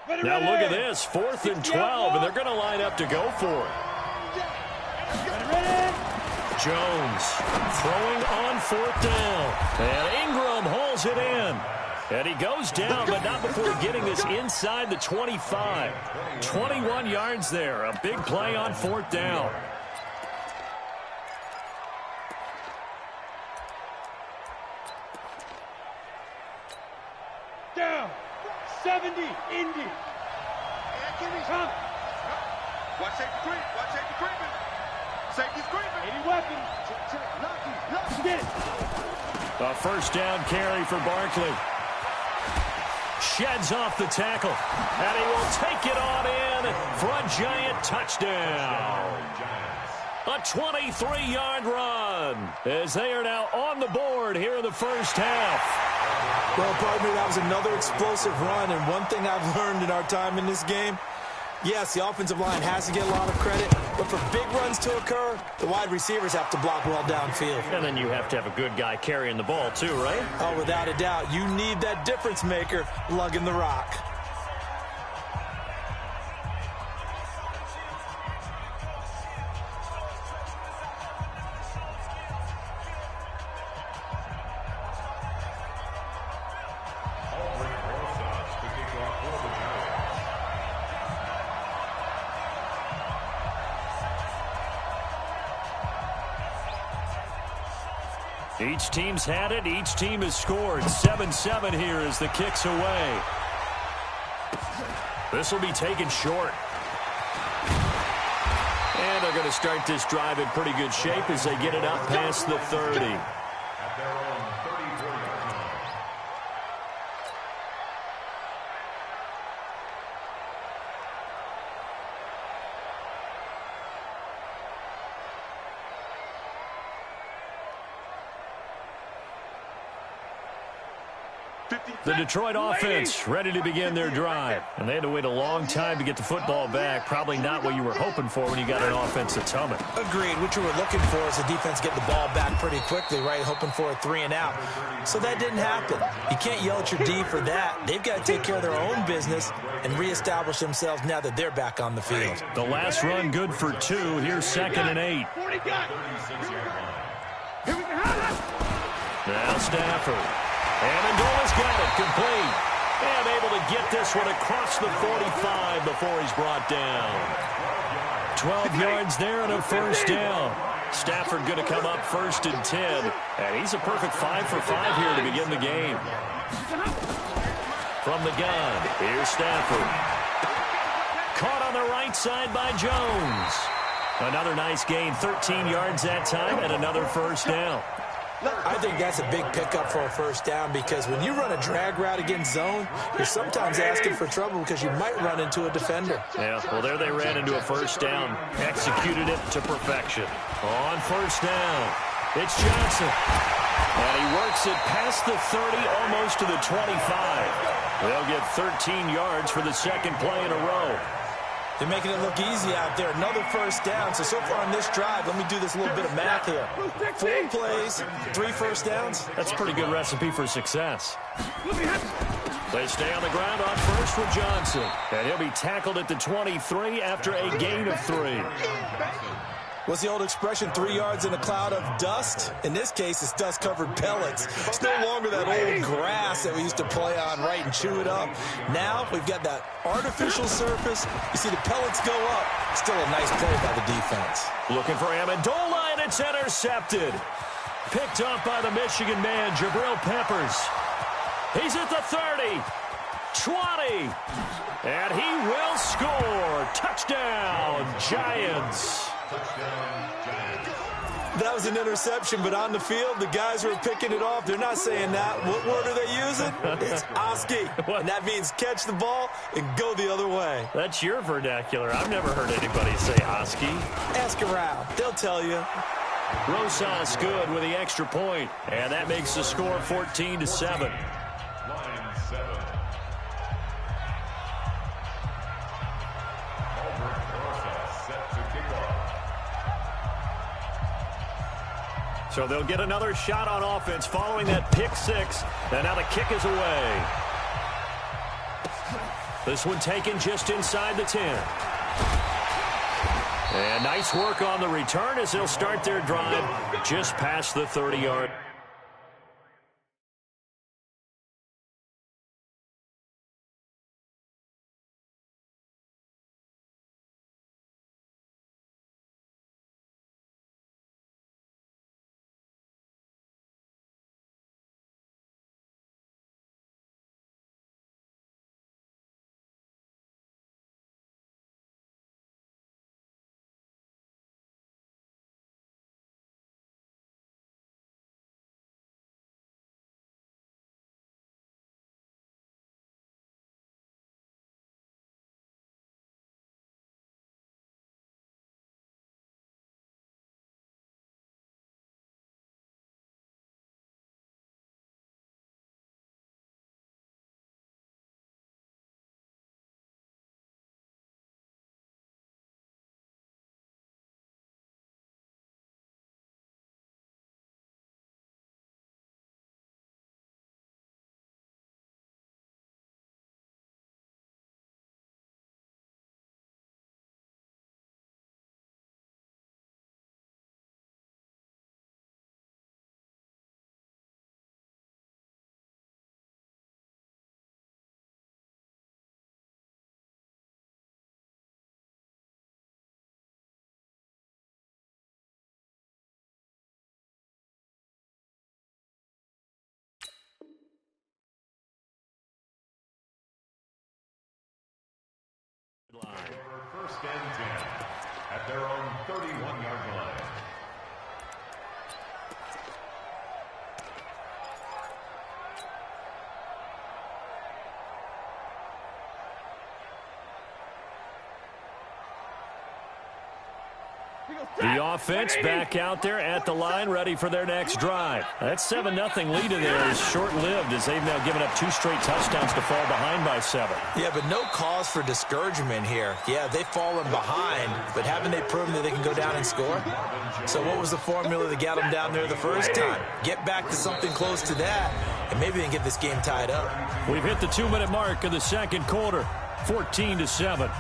Now look at this, 4th and 12, and they're going to line up to go for it. Jones throwing on 4th down, and Ingram hauls it in. And he goes down, but not before getting this inside the 25. 21 yards there, a big play on 4th down. Down, 70, Indy. Come. Watch safety creep, watch safety creeping. Safety's creeping. 80 weapons. Get it. A 1st down carry for Barkley. Sheds off the tackle, and he will take it on in for a Giant touchdown. A 23-yard run as they are now on the board here in the first half. Well, partner, that was another explosive run, and one thing I've learned in our time in this game, yes, the offensive line has to get a lot of credit, but for big runs to occur, the wide receivers have to block well downfield. And then you have to have a good guy carrying the ball too, right? Oh, without a doubt. You need that difference maker lugging the rock. Each team's had it. Each team has scored. 7-7 here as the kick's away. This will be taken short. And they're going to start this drive in pretty good shape as they get it up past the 30. The Detroit offense ready to begin their drive. And they had to wait a long time to get the football back. Probably not what you were hoping for when you got an offense that's humming. Agreed. What you were looking for is the defense getting the ball back pretty quickly, right? Hoping for a 3 and out. So that didn't happen. You can't yell at your D for that. They've got to take care of their own business and reestablish themselves now that they're back on the field. The last run good for 2. Here's 2nd and 8. Now Stafford. Amendola's got it complete. And able to get this one across the 45 before he's brought down. 12 yards there and a 1st down. Stafford going to come up 1st and 10. And he's a perfect 5 for 5 here to begin the game. From the gun, here's Stafford. Caught on the right side by Jones. Another nice gain, 13 yards that time, and another 1st down. I think that's a big pickup for a 1st down because when you run a drag route against zone, you're sometimes asking for trouble because you might run into a defender. Yeah, well, there they ran into a 1st down. Executed it to perfection. On 1st down, it's Johnson. And he works it past the 30, almost to the 25. They'll get 13 yards for the 2nd play in a row. They're making it look easy out there. Another 1st down. So far on this drive, let me do this little bit of math here. 4 plays, 3 1st downs. That's a pretty good recipe for success. They stay on the ground on 1st with Johnson. And he'll be tackled at the 23 after a gain of 3. What's the old expression, 3 yards in a cloud of dust? In this case, it's dust-covered pellets. It's no longer that old grass that we used to play on, right, and chew it up. Now we've got that artificial surface. You see the pellets go up. Still a nice play by the defense. Looking for Amendola, and it's intercepted. Picked off by the Michigan man, Jabril Peppers. He's at the 30, 20, and he will score. Touchdown, Giants. That was an interception, but on the field, the guys who are picking it off, they're not saying that. What word are they using? It's Oski, and that means catch the ball and go the other way. That's your vernacular. I've never heard anybody say Oski. Ask around. They'll tell you. Rosas good with the extra point, and that makes the score 14-7. So they'll get another shot on offense following that pick 6. And now the kick is away. This one taken just inside the 10. And nice work on the return as they'll start their drive just past the 30-yard. First and 10 at their own 31-yard line. The offense back out there at the line, ready for their next drive. That 7-0 lead in there is short-lived as they've now given up 2 straight touchdowns to fall behind by 7. Yeah, but no cause for discouragement here. Yeah, they've fallen behind, but haven't they proven that they can go down and score? So what was the formula that got them down there the first time? Get back to something close to that, and maybe they can get this game tied up. We've hit the 2-minute mark of the second quarter, 14-7.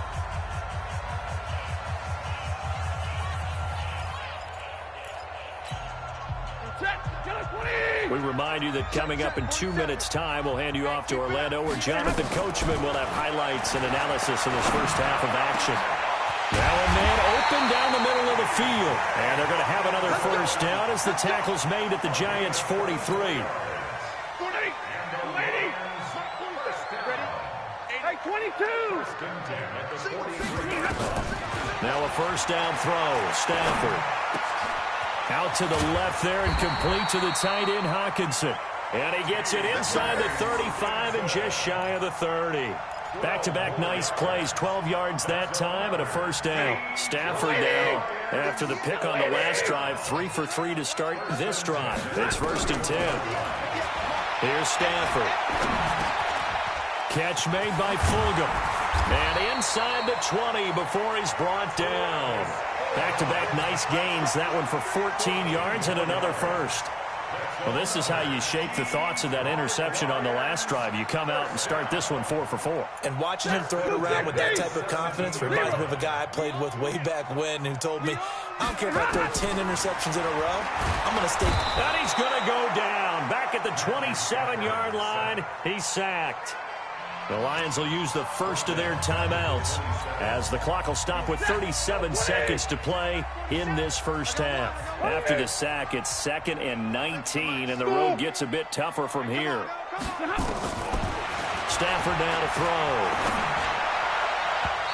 We remind you that coming up in 2 minutes' time, we'll hand you off to Orlando, where Jonathan Coachman will have highlights and analysis of this first half of action. Now a man open down the middle of the field. And they're going to have another first down as the tackle's made at the Giants' 43. Now a first down throw. Stafford. Out to the left there and complete to the tight end, Hawkinson. And he gets it inside the 35 and just shy of the 30. Back-to-back nice plays, 12 yards that time and a first down. Stafford now, after the pick on the last drive, 3 for 3 to start this drive. It's 1st and 10. Here's Stafford. Catch made by Fulgham. And inside the 20 before he's brought down. Back-to-back nice gains, that one for 14 yards and another first. Well, this is how you shape the thoughts of that interception on the last drive. You come out and start this one 4 for 4. And watching him throw it around with that type of confidence reminds me of a guy I played with way back when who told me, I don't care if I throw 10 interceptions in a row, I'm going to stay. And he's going to go down. Back at the 27-yard line, he's sacked. The Lions will use the first of their timeouts as the clock will stop with 37 seconds to play in this first half. After the sack, it's 2nd and 19, and the road gets a bit tougher from here. Stafford now to throw.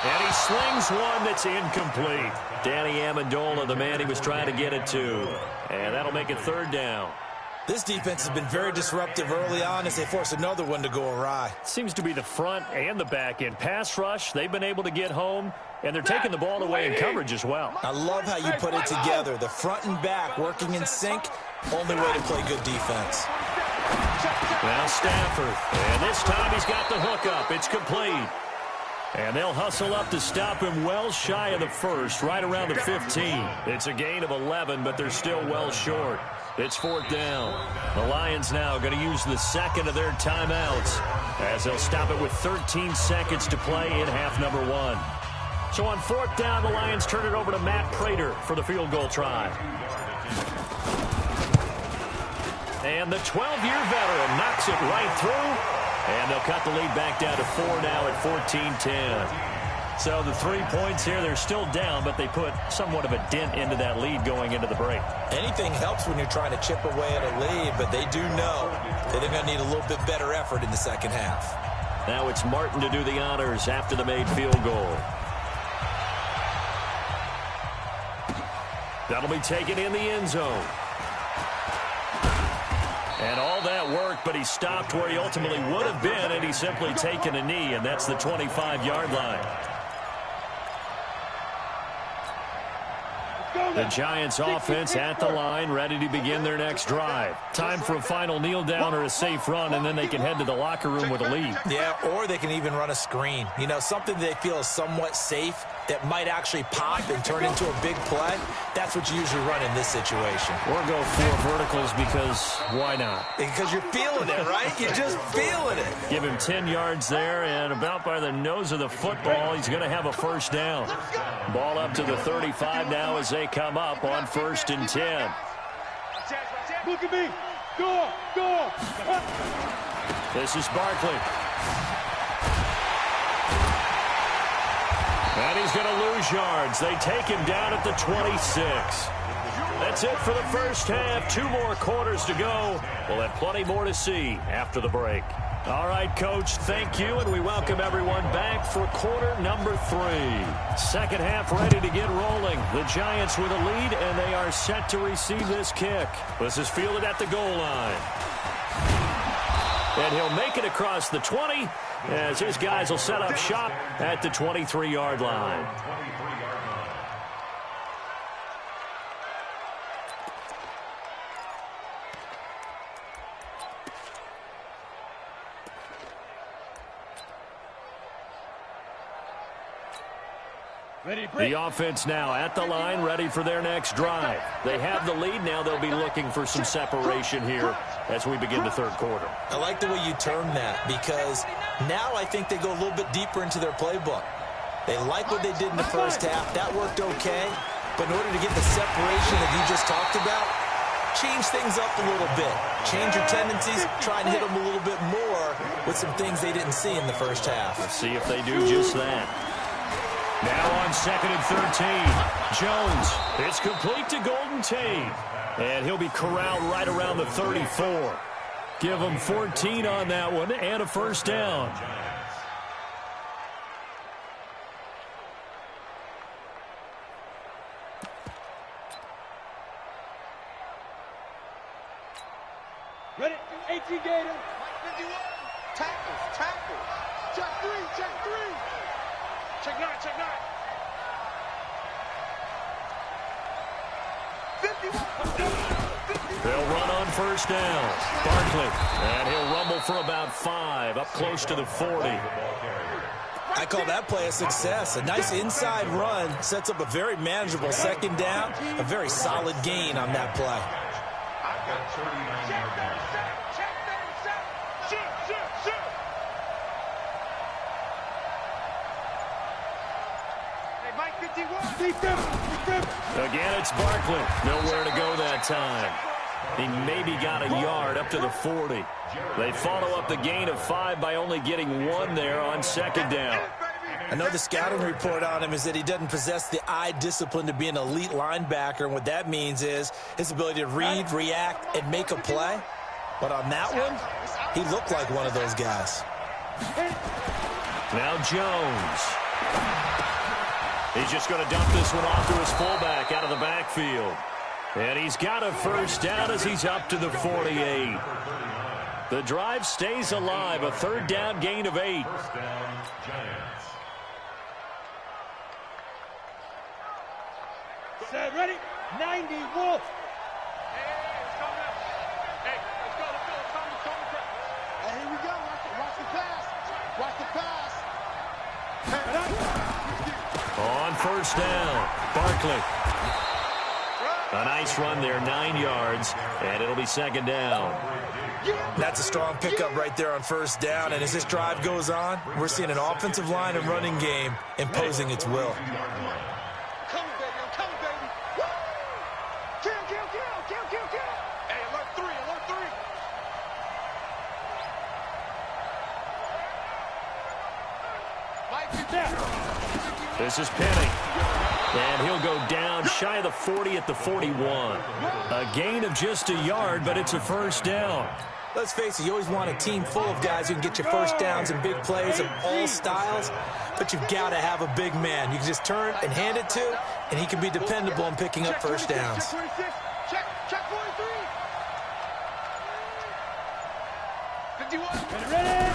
And he slings one that's incomplete. Danny Amendola, the man he was trying to get it to. And that'll make it 3rd down. This defense has been very disruptive early on as they force another one to go awry. Seems to be the front and the back end. Pass rush, they've been able to get home, and they're taking the ball away in coverage as well. I love how you put it together. The front and back working in sync, only way to play good defense. Now Stafford, and this time he's got the hook up. It's complete. And they'll hustle up to stop him well shy of the first, right around the 15. It's a gain of 11, but they're still well short. It's 4th down. The Lions now going to use the second of their timeouts as they'll stop it with 13 seconds to play in half number 1. So on 4th down, the Lions turn it over to Matt Prater for the field goal try. And the 12-year veteran knocks it right through, and they'll cut the lead back down to 4 now at 14-10. So the 3 points here, they're still down, but they put somewhat of a dent into that lead going into the break. Anything helps when you're trying to chip away at a lead, but they do know that they're going to need a little bit better effort in the second half. Now it's Martin to do the honors after the made field goal. That'll be taken in the end zone. And all that work, but he stopped where he ultimately would have been, and he's simply taken a knee, and that's the 25-yard line. The Giants offense at the line, ready to begin their next drive. Time for a final kneel down or a safe run, and then they can head to the locker room with a lead. Yeah, or they can even run a screen. You know, something they feel is somewhat safe that might actually pop and turn into a big play. That's what you usually run in this situation. Or go 4 verticals because why not? Because you're feeling it, right? You're just feeling it. Give him 10 yards there, and about by the nose of the football, he's going to have a first down. Ball up to the 35 now as they come up on 1st and 10. Look at me. Go. This is Barkley. And he's going to lose yards. They take him down at the 26. That's it for the first half. 2 more quarters to go. We'll have plenty more to see after the break. All right, Coach, thank you, and we welcome everyone back for quarter number 3. Second half ready to get rolling. The Giants with a lead, and they are set to receive this kick. This is fielded at the goal line. And he'll make it across the 20 as his guys will set up shop at the 23-yard line. The offense now at the line, ready for their next drive. They have the lead now. They'll be looking for some separation here as we begin the third quarter. I like the way you term that, because now I think they go a little bit deeper into their playbook. They like what they did in the first half. That worked okay. But in order to get the separation that you just talked about, change things up a little bit. Change your tendencies. Try and hit them a little bit more with some things they didn't see in the first half. Let's see if they do just that. Now on 2nd and 13, Jones. It's complete to Golden Tate. And he'll be corralled right around the 34. Give him 14 on that one and a first down. Ready? 18 Gator. Tackles. Check 3. Check 9. 51. They'll run on first down. Barkley. And he'll rumble for about 5, up close to the 40. I call that play a success. A nice inside run sets up a very manageable second down. A very solid gain on that play. I've got 39 yards. Again, it's Barkley. Nowhere to go that time. He maybe got a yard up to the 40. They follow up the gain of 5 by only getting 1 there on second down. I know the scouting report on him is that he doesn't possess the eye discipline to be an elite linebacker, and what that means is his ability to read, react, and make a play. But on that one, he looked like one of those guys. Now Jones. He's just going to dump this one off to his fullback out of the backfield. And he's got a first down as he's up to the 48. The drive stays alive, a third down gain of 8. First down, Giants. Set, ready? 90 Wolf. Hey, here we go. Watch the pass. Watch the pass. On first down, Barkley. A nice run there, 9 yards, and it'll be second down. That's a strong pickup right there on first down. And as this drive goes on, we're seeing an offensive line and running game imposing its will. I'm coming, baby. I'm coming, baby. Woo! Kill. Hey, alert three. This is Penny. And he'll go down shy of the 40 at the 41. A gain of just a yard, but it's a first down. Let's face it, you always want a team full of guys who can get your first downs and big plays of all styles, but you've got to have a big man. You can just turn and hand it to, and he can be dependable in picking up first downs. Check 43. 51. Ready?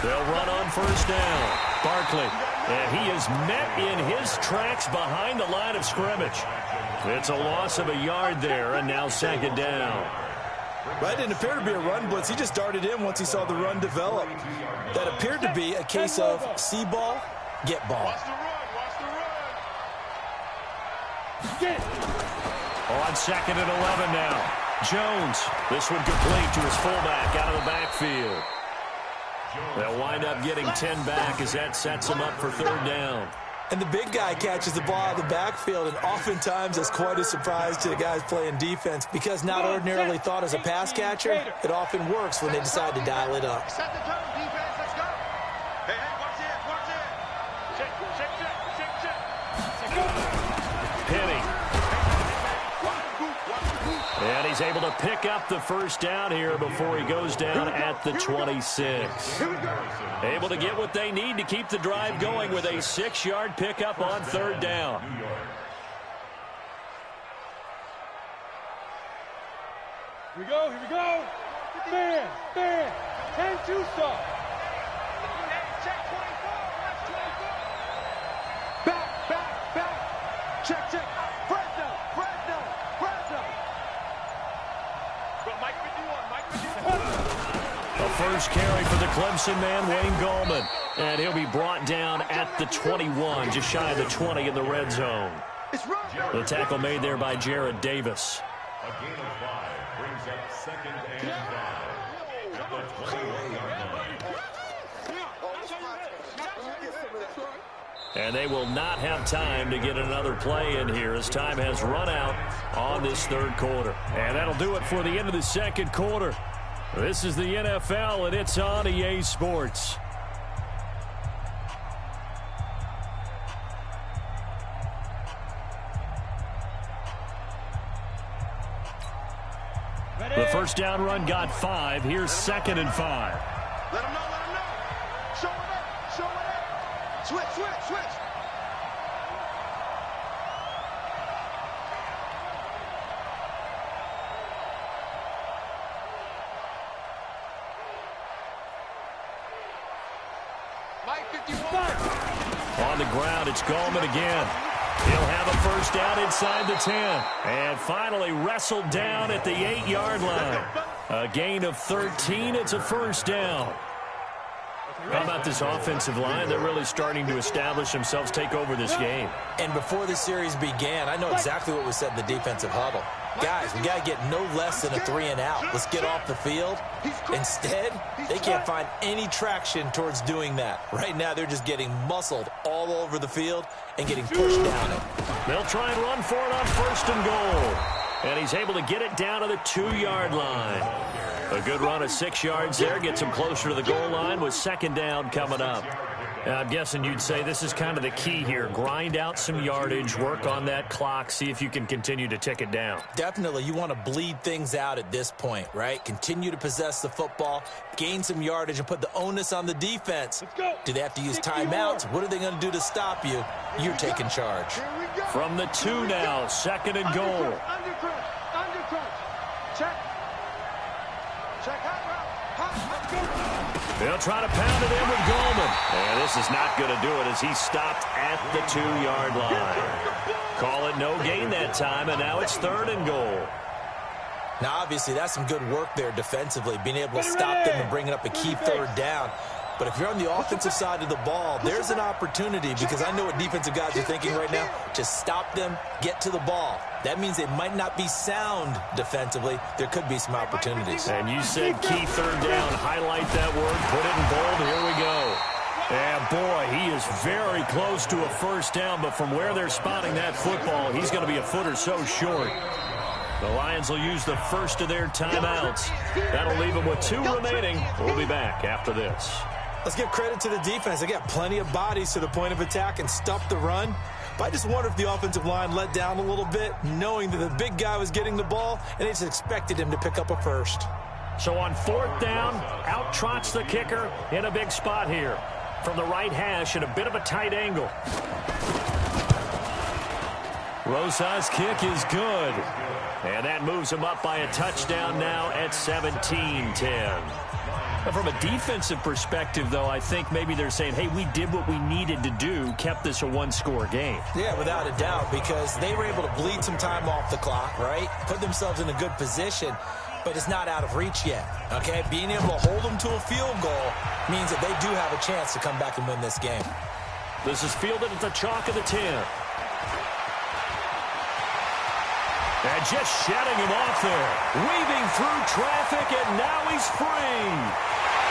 They'll run on first down. Barkley. And he is met in his tracks behind the line of scrimmage. It's a loss of a yard there, and now second down. Right, didn't appear to be a run blitz. He just darted in once he saw the run develop. That appeared to be a case of see ball, get ball. Watch the run. Get it. On second and 11 now. Jones. This one complete to his fullback out of the backfield. They'll wind up getting 10 back as that sets them up for third down. And the big guy catches the ball out of the backfield, and oftentimes that's quite a surprise to the guys playing defense because not ordinarily thought as a pass catcher, it often works when they decide to dial it up. Set the tone, defense. Let's go. Hey, watch it. Penny. And he's able to pick up the first down here before he goes down at the 26. Able to get what they need to keep the drive going with a 6-yard pickup on third down. Here we go. Man. 10-2 stop. Check 24. Back. Check. Fresno. Mike 51. A first carry for the Clemson man, Wayne Gallman. And he'll be brought down at the 21, just shy of the 20 in the red zone. The tackle made there by Jared Davis. A gain of 5 brings up second and 5 at the 21-yard line. And they will not have time to get another play in here as time has run out on this third quarter. And that'll do it for the end of the second quarter. This is the NFL, and it's on EA Sports. The first down run got 5. Here's second and 5. Let him know. Show it up. Switch. Mike 51. On the ground, it's Gallman again. He'll have a first down inside the 10. And finally wrestled down at the 8-yard line. A gain of 13. It's a first down. How about this offensive line? They're really starting to establish themselves, take over this game. And before the series began, I know exactly what was said in the defensive huddle. Guys, we got to get no less than a 3-and-out. Let's get off the field. Instead, they can't find any traction towards doing that. Right now, they're just getting muscled all over the field and getting pushed down it. They'll try and run for it on first and goal. And he's able to get it down to the 2-yard line. A good run of 6 yards there. Gets him closer to the goal line with second down coming up. I'm guessing you'd say this is kind of the key here. Grind out some yardage, work on that clock, see if you can continue to tick it down. Definitely. You want to bleed things out at this point, right? Continue to possess the football, gain some yardage, and put the onus on the defense. Do they have to use timeouts? What are they going to do to stop you? You're taking charge. From the 2 now, second and goal. Undercrunch. Check. They'll try to pound it in with Gallman. And this is not going to do it as he stopped at the 2-yard line. Call it no gain that time, and now it's third and goal. Now, obviously, that's some good work there defensively, being able to stop them and bringing up a key third down. But if you're on the offensive side of the ball, there's an opportunity, because I know what defensive guys are thinking right now. Just stop them, get to the ball. That means they might not be sound defensively. There could be some opportunities. And you said key third down. Highlight that word. Put it in bold. Here we go. And, boy, he is very close to a first down, but from where they're spotting that football, he's going to be a foot or so short. The Lions will use the first of their timeouts. That'll leave them with 2 remaining. We'll be back after this. Let's give credit to the defense. They got plenty of bodies to the point of attack and stuff the run. But I just wonder if the offensive line let down a little bit, knowing that the big guy was getting the ball, and they just expected him to pick up a first. So on 4th down, out trots the kicker in a big spot here. From the right hash at a bit of a tight angle. Rosa's kick is good. And that moves him up by a touchdown now at 17-10. From a defensive perspective, though, I think maybe they're saying, hey, we did what we needed to do, kept this a 1-score game. Yeah, without a doubt, because they were able to bleed some time off the clock, right? Put themselves in a good position, but it's not out of reach yet, okay? Being able to hold them to a field goal means that they do have a chance to come back and win this game. This is fielded at the chalk of the 10. And just shedding him off there. Weaving through traffic, and now he's free.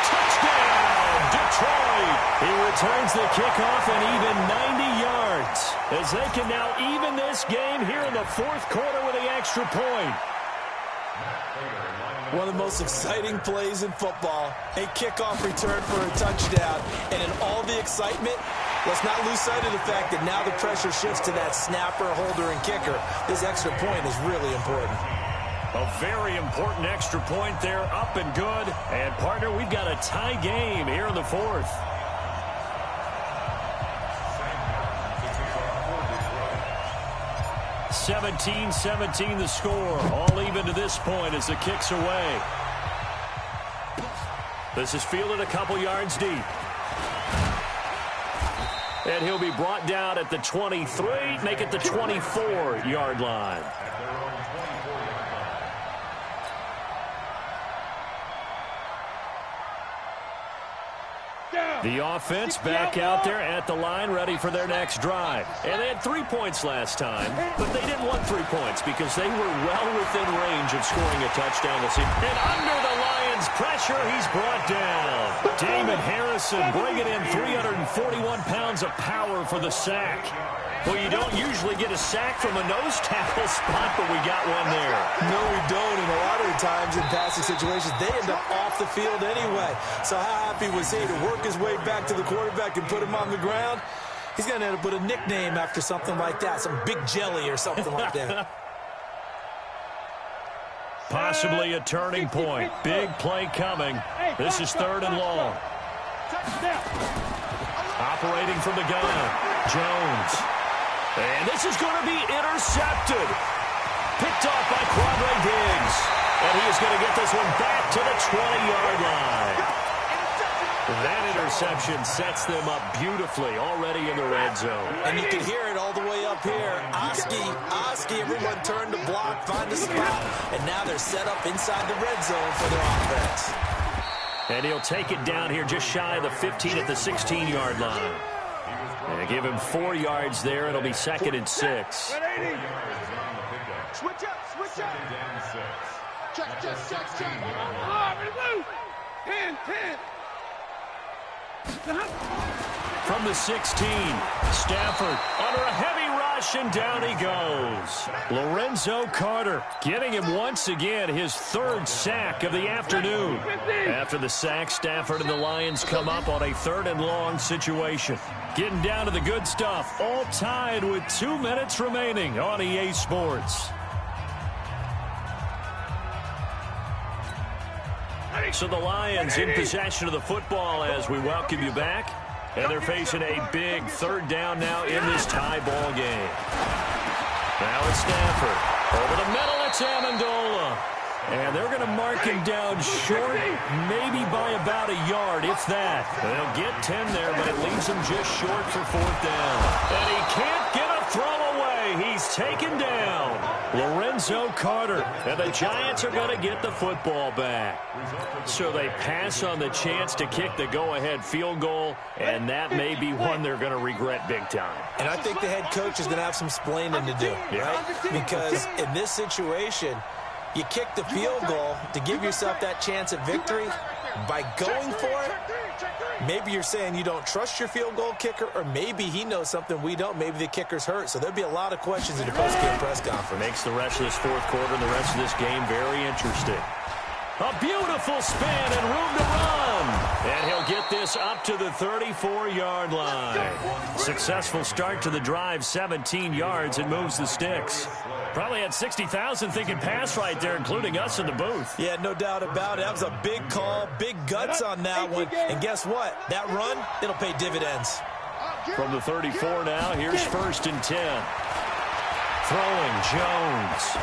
Touchdown, Detroit. He returns the kickoff and even 90 yards. As they can now even this game here in the 4th quarter with the extra point. One of the most exciting plays in football. A kickoff return for a touchdown. And in all the excitement, let's not lose sight of the fact that now the pressure shifts to that snapper, holder, and kicker. This extra point is really important. A very important extra point there, up and good. And, partner, we've got a tie game here in the 4th. (17-17) the score. All even to this point as the kick's away. This is fielded a couple yards deep. And he'll be brought down at the 23, make it the 24-yard line. The offense back out there at the line, ready for their next drive. And they had 3 points last time, but they didn't want 3 points because they were well within range of scoring a touchdown this season. And under the Lions' pressure, he's brought down. Damon Harrison bringing in 341 pounds of power for the sack. Well, you don't usually get a sack from a nose tackle spot, but we got one there. No, we don't. And a lot of the times in passing situations, they end up off the field anyway. So how happy was he to work his way back to the quarterback and put him on the ground? He's going to end up with a nickname after something like that, some Big Jelly or something like that. Possibly a turning point. Big play coming. This is 3rd and long. Operating from the gun, Jones. And this is going to be intercepted. Picked off by Quadre Diggs. And he is going to get this one back to the 20-yard line. That interception sets them up beautifully already in the red zone. And you can hear it all the way up here. Oski, everyone turned to block, find a spot, and now they're set up inside the red zone for their offense. And he'll take it down here just shy of the 15 at the 16-yard line. And give him 4 yards there. It'll be 2nd and 6. Switch up, switch up. Check. 10. From the 16, Stafford under a heavy rush, and down he goes. Lorenzo Carter getting him once again his 3rd sack of the afternoon. After the sack, Stafford and the Lions come up on a 3rd and long situation. Getting down to the good stuff, all tied with 2 minutes remaining on EA Sports. So the Lions in possession of the football as we welcome you back. And they're facing a big 3rd down now in this tie ball game. Now it's Stafford. Over the middle, it's Amendola. And they're going to mark him down short, maybe by about a yard, if that. They'll get 10 there, but it leaves him just short for 4th down. And he can't get a throw away. he's taken down. Lorenzo Carter. And the Giants are going to get the football back. So they pass on the chance to kick the go-ahead field goal, and that may be one they're going to regret big time. And I think the head coach is going to have some splaining to do, right? Because in this situation, you kick the field goal to give yourself that chance at victory. By going for it, maybe you're saying you don't trust your field goal kicker, or maybe he knows something we don't. Maybe the kicker's hurt. So there'll be a lot of questions in the post-game press conference. Makes the rest of this fourth quarter and the rest of this game very interesting. A beautiful spin and room to run. And he'll get this up to the 34-yard line. Successful start to the drive, 17 yards, and moves the sticks. Probably had 60,000 thinking pass right there, including us in the booth. Yeah, no doubt about it. That was a big call, big guts on that one. And guess what? That run, it'll pay dividends. From the 34 now, here's 1st and 10. Throwing Jones.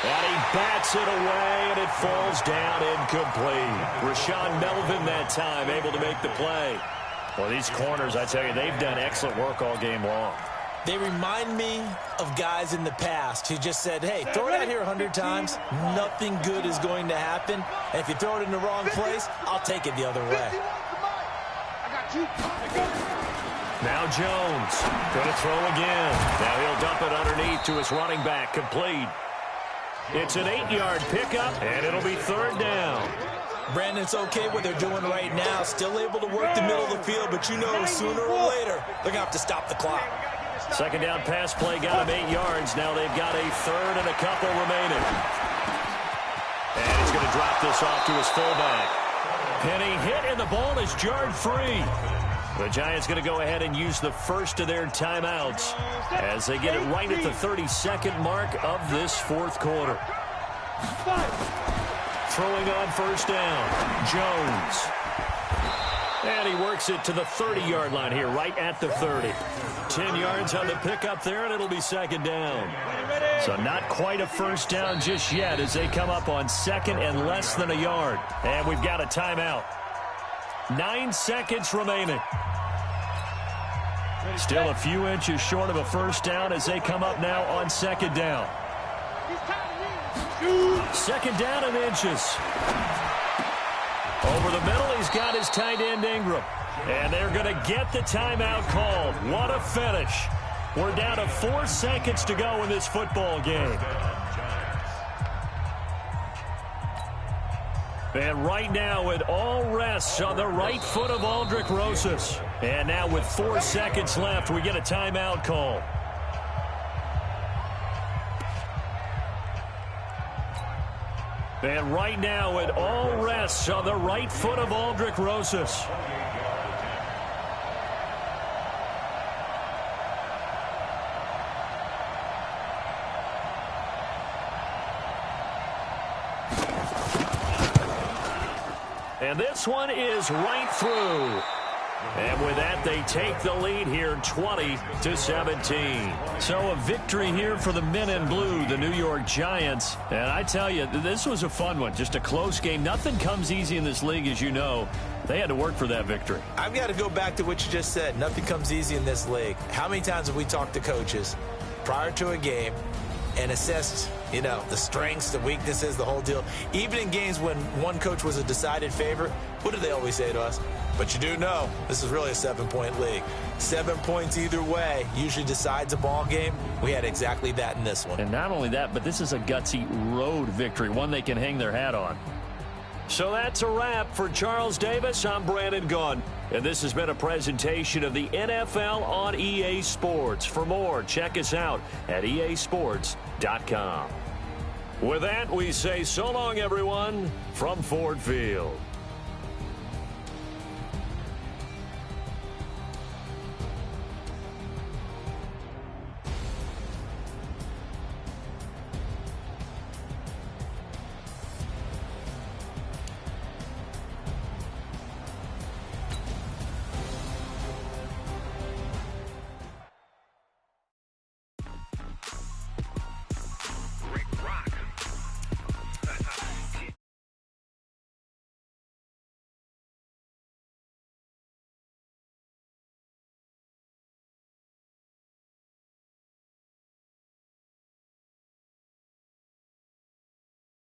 And he bats it away, and it falls down incomplete. Rashawn Melvin that time able to make the play. Well, these corners, I tell you, they've done excellent work all game long. They remind me of guys in the past who just said, hey, throw it out here 100 times. Nothing good is going to happen. And if you throw it in the wrong place, I'll take it the other way. Now Jones going to throw again. Now he'll dump it underneath to his running back. Complete. It's an 8-yard pickup, and it'll be 3rd down. Brandon, it's okay what they're doing right now. Still able to work the middle of the field, but you know sooner or later they're going to have to stop the clock. 2nd down pass play got him 8 yards. Now they've got a 3rd and a couple remaining. And he's going to drop this off to his fullback. Penny hit, and the ball is jarred free. The Giants going to go ahead and use the first of their timeouts as they get it right at the 32nd mark of this fourth quarter. Throwing on 1st down, Jones. And he works it to the 30-yard line here, right at the 30. 10 yards on the pickup there, and it'll be 2nd down. So not quite a 1st down just yet as they come up on 2nd and less than a yard. And we've got a timeout. 9 seconds remaining. Still a few inches short of a 1st down as they come up now on 2nd down. 2nd down and inches. Over the middle, he's got his tight end Ingram. And they're going to get the timeout called. What a finish. We're down to 4 seconds to go in this football game. And right now, it all rests on the right foot of Aldrick Rosas. And now with 4 seconds left, we get a timeout call. And right now, it all rests on the right foot of Aldrick Rosas. And this one is right through. And with that, they take the lead here 20-17. So a victory here for the men in blue, the New York Giants. And I tell you, this was a fun one. Just a close game. Nothing comes easy in this league, as you know. They had to work for that victory. I've got to go back to what you just said. Nothing comes easy in this league. How many times have we talked to coaches prior to a game and assessed, you know, the strengths, the weaknesses, the whole deal? Even in games when one coach was a decided favorite, what do they always say to us? But you do know this is really a 7-point league. 7 points either way usually decides a ball game. We had exactly that in this one. And not only that, but this is a gutsy road victory, one they can hang their hat on. So that's a wrap for Charles Davis. I'm Brandon Gunn. And this has been a presentation of the NFL on EA Sports. For more, check us out at easports.com. With that, we say so long, everyone, from Ford Field.